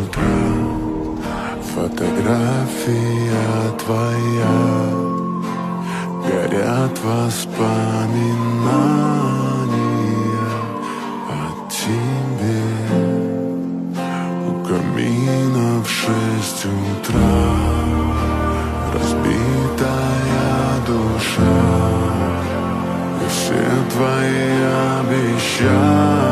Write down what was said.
утра. Фотография твоя, горят воспоминания о тебе. У камина в 6 утра, разбитая душа, и все твои обещания